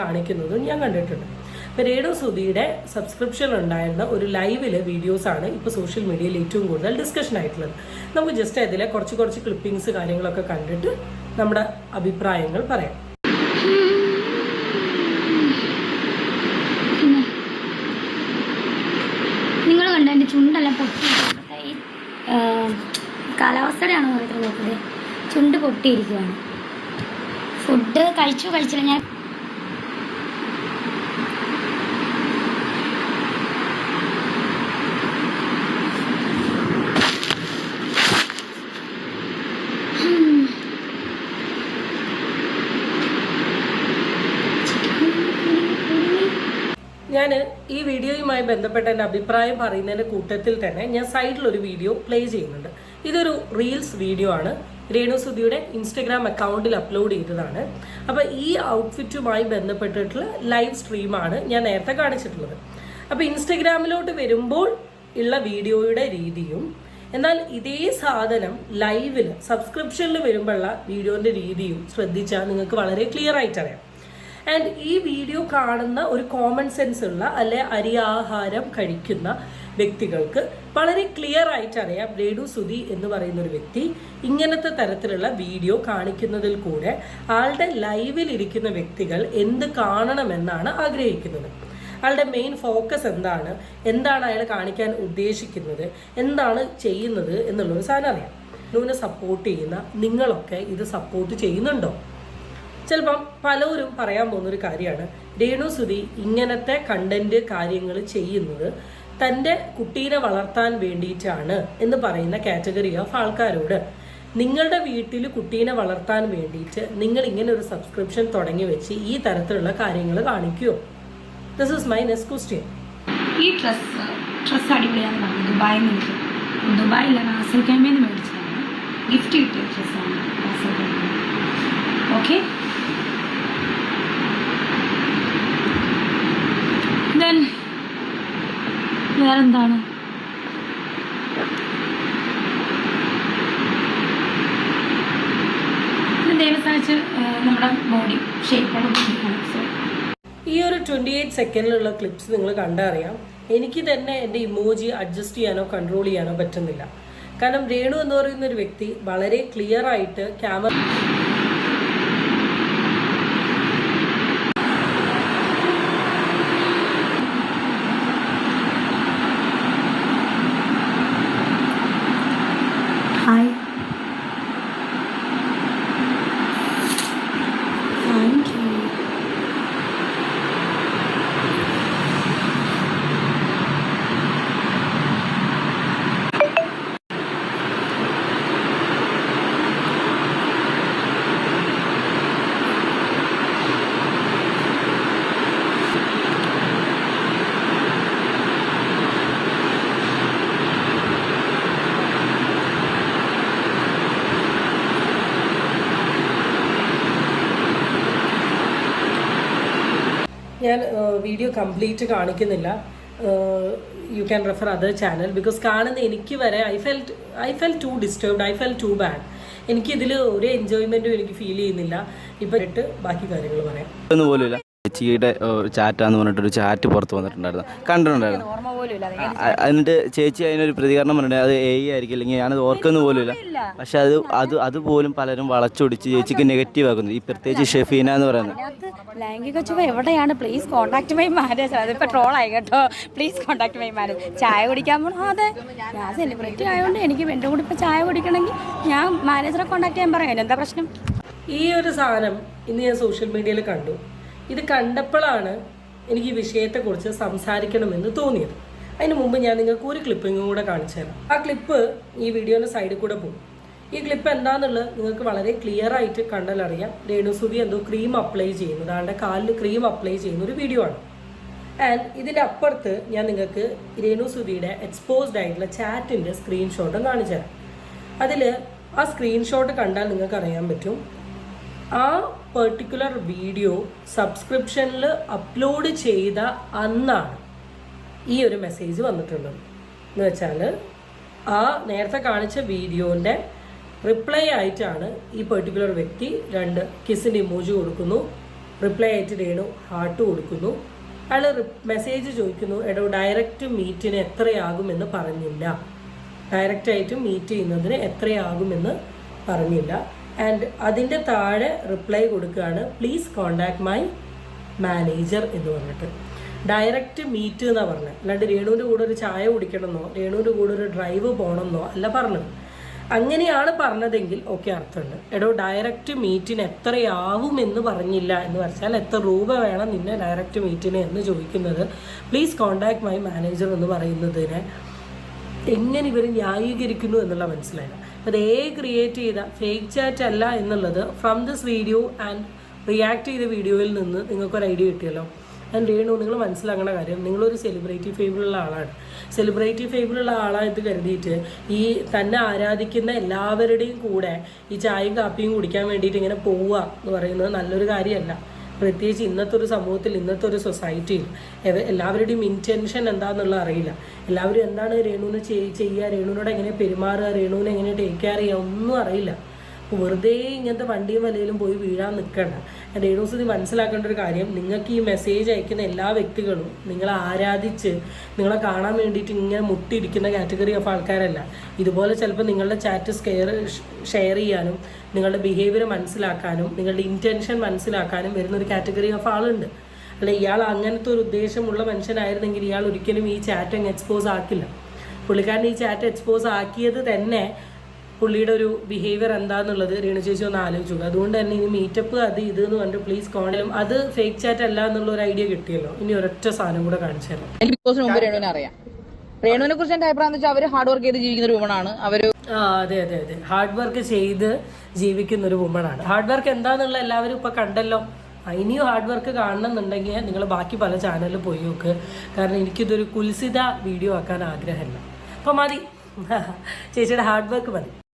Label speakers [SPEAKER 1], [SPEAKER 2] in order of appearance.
[SPEAKER 1] കാണിക്കുന്നതും ഞാൻ കണ്ടിട്ടുണ്ട്. ഇപ്പോൾ രേണു സുധിയുടെ സബ്സ്ക്രിപ്ഷൻ ഉണ്ടായിരുന്ന ഒരു ലൈവില് വീഡിയോസാണ് ഇപ്പോൾ സോഷ്യൽ മീഡിയയിൽ ഏറ്റവും കൂടുതൽ ഡിസ്കഷൻ ആയിട്ടുള്ളത്. നമുക്ക് ജസ്റ്റ് അതിലെ കുറച്ച് ക്ലിപ്പിങ്സ് കാര്യങ്ങളൊക്കെ കണ്ടിട്ട് നമ്മുടെ അഭിപ്രായങ്ങൾ പറയാം.
[SPEAKER 2] നിങ്ങൾ കണ്ട എൻ്റെ ചുണ്ടെല്ലാം പൊട്ടി, കാലാവസ്ഥയുടെയാണോ പറയുന്നത് നോക്കുന്നത്, ചുണ്ട് പൊട്ടിയിരിക്കുകയാണ്. ഫുഡ് കഴിച്ചില്ല ഞാൻ.
[SPEAKER 1] ഞാൻ ഈ വീഡിയോയുമായി ബന്ധപ്പെട്ട എൻ്റെ അഭിപ്രായം പറയുന്നതിൻ്റെ കൂട്ടത്തിൽ തന്നെ ഞാൻ സൈഡിലൊരു വീഡിയോ പ്ലേ ചെയ്യുന്നുണ്ട്. ഇതൊരു റീൽസ് വീഡിയോ ആണ്, രേണു സുധിയുടെ ഇൻസ്റ്റഗ്രാം അക്കൗണ്ടിൽ അപ്ലോഡ് ചെയ്തതാണ്. അപ്പോൾ ഈ ഔട്ട്ഫിറ്റുമായി ബന്ധപ്പെട്ടിട്ടുള്ള ലൈവ് സ്ട്രീമാണ് ഞാൻ നേരത്തെ കാണിച്ചിട്ടുള്ളത്. അപ്പോൾ ഇൻസ്റ്റഗ്രാമിലോട്ട് വരുമ്പോൾ ഉള്ള വീഡിയോയുടെ രീതിയും എന്നാൽ ഇതേ സാധനം ലൈവിൽ സബ്സ്ക്രിപ്ഷനിൽ വരുമ്പോഴുള്ള വീഡിയോൻ്റെ രീതിയും ശ്രദ്ധിച്ചാൽ നിങ്ങൾക്ക് വളരെ ക്ലിയർ ആയിട്ട് അറിയാം. ആൻഡ് ഈ വീഡിയോ കാണുന്ന ഒരു കോമൺ സെൻസ് ഉള്ള അല്ലെ അരിയാഹാരം കഴിക്കുന്ന വ്യക്തികൾക്ക് വളരെ ക്ലിയർ ആയിട്ട് അറിയാം രേണു സുധി എന്ന് പറയുന്ന ഒരു വ്യക്തി ഇങ്ങനത്തെ തരത്തിലുള്ള വീഡിയോ കാണിക്കുന്നതിൽ കൂടെ ആളുടെ ലൈവിൽ ഇരിക്കുന്ന വ്യക്തികൾ എന്ത് കാണണമെന്നാണ് ആഗ്രഹിക്കുന്നത്. ആളുടെ മെയിൻ ഫോക്കസ് എന്താണ് അയാൾ കാണിക്കാൻ ഉദ്ദേശിക്കുന്നത്, എന്താണ് ചെയ്യുന്നത് എന്നുള്ളൊരു സാധനം അറിയാം. രേണുവിനെ സപ്പോർട്ട് ചെയ്യുന്ന നിങ്ങളൊക്കെ ഇത് സപ്പോർട്ട് ചെയ്യുന്നുണ്ടോ? ചിലപ്പം പലരും പറയാൻ പോകുന്നൊരു കാര്യമാണ് രേണു സുധി ഇങ്ങനത്തെ കണ്ടന്റ് കാര്യങ്ങൾ ചെയ്യുന്നത് തൻ്റെ കുട്ടീനെ വളർത്താൻ വേണ്ടിയിട്ടാണ് എന്ന് പറയുന്ന കാറ്റഗറി ഓഫ് ആൾക്കാരോട് നിങ്ങളുടെ വീട്ടിൽ കുട്ടീനെ വളർത്താൻ വേണ്ടിയിട്ട് നിങ്ങൾ ഇങ്ങനെ ഒരു സബ്സ്ക്രിപ്ഷൻ തുടങ്ങി വെച്ച് ഈ തരത്തിലുള്ള കാര്യങ്ങൾ കാണിക്കുമോ? This is my next question.
[SPEAKER 2] ഈ ഡ്രസ്സ് അടിപൊളിയാണ്. ദുബായില്ല, നാസർ ക്യാമ്പയിൽ മേടിച്ചതാണ്, ഗിഫ്റ്റ് കിട്ടിയ ഡ്രസ്സാണ് നാസർ ക്യാമ്പയിൽ. ഓക്കെ, വേറെന്താണ്? ദൈവസാധിച്ച് നമ്മുടെ ബോഡി ഷേപ്പുള്ള ബോഡിയാണ്. സോ
[SPEAKER 1] ഈ ഒരു 28 സെക്കൻഡിലുള്ള ക്ലിപ്സ് നിങ്ങൾ കണ്ടറിയാം. എനിക്ക് തന്നെ എൻ്റെ ഇമോജി അഡ്ജസ്റ്റ് ചെയ്യാനോ കൺട്രോൾ ചെയ്യാനോ പറ്റുന്നില്ല. കാരണം രേണു എന്ന് പറയുന്ന ഒരു വ്യക്തി വളരെ ക്ലിയർ ആയിട്ട് ക്യാമറ
[SPEAKER 2] ഹായ്, താങ്ക് യു.
[SPEAKER 1] ഞാൻ വീഡിയോ കംപ്ലീറ്റ് കാണിക്കുന്നില്ല. You can refer other channel. Because കാണുന്ന എനിക്ക് വരെ I fell too disturbed, I fell too bad. എനിക്കിതിൽ ഒരു എൻജോയ്മെൻറ്റും എനിക്ക് ഫീൽ ചെയ്യുന്നില്ല. ഇപ്പം ഇട്ട് ബാക്കി കാര്യങ്ങൾ പറയാം.
[SPEAKER 3] ചേച്ചിയുടെ ചാറ്റാന്ന് പറഞ്ഞിട്ടൊരു ചാറ്റ് പുറത്ത് വന്നിട്ടുണ്ടായിരുന്നു, കണ്ടിട്ടുണ്ടായിരുന്നു. എന്നിട്ട് ചേച്ചി അതിനൊരു പ്രതികരണം പറഞ്ഞിട്ട് അത് AI ആയിരിക്കും, അല്ലെങ്കിൽ ഞാനത് ഓർക്കുന്ന പോലുമില്ല. പക്ഷെ അതുപോലും പലരും വളച്ചൊടിച്ച് ചേച്ചിക്ക് നെഗറ്റീവ് ആക്കുന്നു. ഈ പ്രത്യേകിച്ച് ഷെഫീന എന്ന് പറയുന്നത്
[SPEAKER 2] ലൈംഗിക ചുവ എവിടെയാണ്? Please contact my manage. അതിപ്പോൾ ട്രോളായി കേട്ടോ. Please contact my manage. ചായ കുടിക്കാൻ പോകണം. അതെ, ഞാൻ സെലിബ്രിറ്റി ആയതുകൊണ്ട് എനിക്ക് എൻ്റെ കൂടെ ഇപ്പോൾ ചായ കുടിക്കണമെങ്കിൽ ഞാൻ മാനേജറെ കോൺടാക്ട് ചെയ്യാൻ പറയാം. എന്താ പ്രശ്നം?
[SPEAKER 1] ഈ ഒരു സാധനം ഇന്ന് ഞാൻ സോഷ്യൽ മീഡിയയിൽ കണ്ടു. ഇത് കണ്ടപ്പോഴാണ് എനിക്ക് ഈ വിഷയത്തെക്കുറിച്ച് സംസാരിക്കണമെന്ന് തോന്നിയത്. അതിന് മുമ്പ് ഞാൻ നിങ്ങൾക്ക് ഒരു ക്ലിപ്പിങ്ങും കൂടെ കാണിച്ചു തരാം. ആ ക്ലിപ്പ് ഈ വീഡിയോയുടെ സൈഡിൽ കൂടെ പോകും. ഈ ക്ലിപ്പ് എന്താണെന്നുള്ളത് നിങ്ങൾക്ക് വളരെ ക്ലിയർ ആയിട്ട് കണ്ടാലറിയാം. രേണു സുധി എന്തോ ക്രീം അപ്ലൈ ചെയ്യുന്നത്, ആളുടെ കാലിൽ ക്രീം അപ്ലൈ ചെയ്യുന്ന ഒരു വീഡിയോ ആണ്. ആൻഡ് ഇതിൻ്റെ അപ്പുറത്ത് ഞാൻ നിങ്ങൾക്ക് രേണു സുധിയുടെ എക്സ്പോസ്ഡ് ആയിട്ടുള്ള ചാറ്റിൻ്റെ സ്ക്രീൻഷോട്ടും കാണിച്ചു തരാം. അതിൽ ആ സ്ക്രീൻഷോട്ട് കണ്ടാൽ നിങ്ങൾക്ക് അറിയാൻ പറ്റും ആ പെർട്ടിക്കുലർ വീഡിയോ സബ്സ്ക്രിപ്ഷനിൽ അപ്ലോഡ് ചെയ്ത അന്നാണ് ഈ ഒരു മെസ്സേജ് വന്നിട്ടുള്ളത്. എന്ന് വെച്ചാൽ ആ നേരത്തെ കാണിച്ച വീഡിയോൻ്റെ റിപ്ലൈ ആയിട്ടാണ് ഈ പെർട്ടിക്കുലർ വ്യക്തി 2 കിസിൻ്റെ ഇമോജി കൊടുക്കുന്നു. റിപ്ലൈ ആയിട്ട് രേണു ഹാർട്ട് കൊടുക്കുന്നു. അയാൾ മെസ്സേജ് ചോദിക്കുന്നു, എടോ ഡയറക്റ്റ് മീറ്റിന് എത്രയാകുമെന്ന് പറഞ്ഞില്ല, ഡയറക്റ്റായിട്ട് മീറ്റ് ചെയ്യുന്നതിന് എത്രയാകുമെന്ന് പറഞ്ഞില്ല. ആൻഡ് അതിൻ്റെ താഴെ റിപ്ലൈ കൊടുക്കുകയാണ്, പ്ലീസ് കോണ്ടാക്ട് മൈ മാനേജർ എന്ന് പറഞ്ഞിട്ട്. ഡയറക്റ്റ് മീറ്റ് എന്നാണ് പറഞ്ഞത്, അല്ലാണ്ട് രേണുവിൻ്റെ കൂടെ ഒരു ചായ കുടിക്കണമെന്നോ രേണുവിൻ്റെ കൂടെ ഒരു ഡ്രൈവ് പോകണമെന്നോ അല്ല പറഞ്ഞത്. അങ്ങനെയാണ് പറഞ്ഞതെങ്കിൽ ഓക്കെ, അർത്ഥമുണ്ട്. എടോ ഡയറക്റ്റ് മീറ്റിന് എത്രയാവുമെന്ന് പറഞ്ഞില്ല എന്ന് വെച്ചാൽ എത്ര രൂപ വേണം നിന്നെ ഡയറക്റ്റ് മീറ്റിന് എന്ന് ചോദിക്കുന്നത്, പ്ലീസ് കോണ്ടാക്ട് മൈ മാനേജർ എന്ന് പറയുന്നതിനെ എങ്ങനെ ഇവർ ന്യായീകരിക്കുന്നു എന്നുള്ള മനസ്സിലായില്ല. അത് ക്രിയേറ്റ് ചെയ്ത ഫേക്ക് ചാറ്റ് അല്ല എന്നുള്ളത് from this video and react ചെയ്ത വീഡിയോയിൽ നിന്ന് നിങ്ങൾക്കൊരു ഐഡിയ കിട്ടിയല്ലോ. ആൻഡ് രേണു, നിങ്ങൾ മനസ്സിലാക്കേണ്ട കാര്യം, നിങ്ങളൊരു സെലിബ്രിറ്റി ഫേമിലുള്ള ആളാണ്. സെലിബ്രിറ്റി ഫേമിലുള്ള ആളായിട്ട് കരുതിയിട്ട് ഈ തന്നെ ആരാധിക്കുന്ന എല്ലാവരുടെയും കൂടെ ഈ ചായയും കാപ്പിയും കുടിക്കാൻ വേണ്ടിയിട്ട് ഇങ്ങനെ പോവുക എന്ന് പറയുന്നത് നല്ലൊരു കാര്യമല്ല. പ്രത്യേകിച്ച് ഇന്നത്തെ ഒരു സമൂഹത്തിൽ, ഇന്നത്തെ ഒരു സൊസൈറ്റിയിൽ എല്ലാവരുടെയും ഇൻറ്റൻഷൻ എന്താണെന്നുള്ളത് അറിയില്ല. എല്ലാവരും എന്താണ് രേണുവിന് ചെയ്യുക, രേണുവിനോട് എങ്ങനെ പെരുമാറുക, രേണുവിനെ എങ്ങനെ ടേക്ക് കെയർ ചെയ്യുക ഒന്നും അറിയില്ല. വെറുതെ ഇങ്ങനത്തെ വണ്ടിയും വലയിലും പോയി വീഴാൻ നിൽക്കണ്ട. രേണുസുതി മനസ്സിലാക്കേണ്ട ഒരു കാര്യം, നിങ്ങൾക്ക് ഈ മെസ്സേജ് അയക്കുന്ന എല്ലാ വ്യക്തികളും നിങ്ങളെ ആരാധിച്ച് നിങ്ങളെ കാണാൻ വേണ്ടിയിട്ട് ഇങ്ങനെ മുട്ടിയിരിക്കുന്ന കാറ്റഗറി ഓഫ് ആൾക്കാരല്ല. ഇതുപോലെ ചിലപ്പോൾ നിങ്ങളുടെ ചാറ്റ് ഷെയർ ചെയ്യാനും നിങ്ങളുടെ ബിഹേവിയർ മനസ്സിലാക്കാനും നിങ്ങളുടെ ഇൻറ്റൻഷൻ മനസ്സിലാക്കാനും വരുന്നൊരു കാറ്റഗറി ഓഫ് ആളുണ്ട്. അല്ല, ഇയാൾ അങ്ങനത്തെ ഒരു ഉദ്ദേശമുള്ള മനുഷ്യനായിരുന്നെങ്കിൽ ഇയാൾ ഒരിക്കലും ഈ ചാറ്റ് അങ്ങ് എക്സ്പോസ് ആക്കില്ല. പുള്ളിക്കാരൻ ഈ ചാറ്റ് എക്സ്പോസ് ആക്കിയത് തന്നെ പുള്ളിയുടെ ഒരു ബിഹേവിയർ എന്താന്നുള്ളത് രേണു ചേച്ചി ഒന്ന് ആലോചിച്ചു. അതുകൊണ്ട് തന്നെ ഇനി മീറ്റപ്പ് അത് ഇത് എന്ന് പറഞ്ഞിട്ട് പ്ലീസ് കോണ്ടാക്ട്, അത് ഫേക്ക് ചാറ്റ് അല്ല എന്നുള്ള ഒരു ഐഡിയ കിട്ടിയല്ലോ. ഇനി ഒരൊറ്റ സാധനം കൂടെ കാണിച്ചു തരാം.
[SPEAKER 4] എനിക്ക് ബിഗ് ബോസിന് മുമ്പ് രേണുവിനെ അറിയാം. രേണുവിനെ കുറിച്ച് എന്റെ അഭിപ്രായം എന്ന് വെച്ചാൽ അവര് ഹാർഡ് വർക്ക് ചെയ്ത് ജീവിക്കുന്ന ഒരു വുമണാണ്. അവര്
[SPEAKER 1] അതെ, ഹാർഡ് വർക്ക് ചെയ്ത് ജീവിക്കുന്ന ഒരു വുമണാണ്. ഹാർഡ് വർക്ക് എന്താന്നുള്ള എല്ലാവരും ഇപ്പൊ കണ്ടല്ലോ. ഇനിയും ഹാർഡ് വർക്ക് കാണണമെന്നുണ്ടെങ്കിൽ നിങ്ങൾ ബാക്കി പല ചാനലിൽ പോയി നോക്ക്. കാരണം എനിക്കിതൊരു കുൽസിത വീഡിയോ ആക്കാൻ ആഗ്രഹമില്ല. അപ്പം മതി, ചേച്ചിയുടെ ഹാർഡ് വർക്ക് മതി.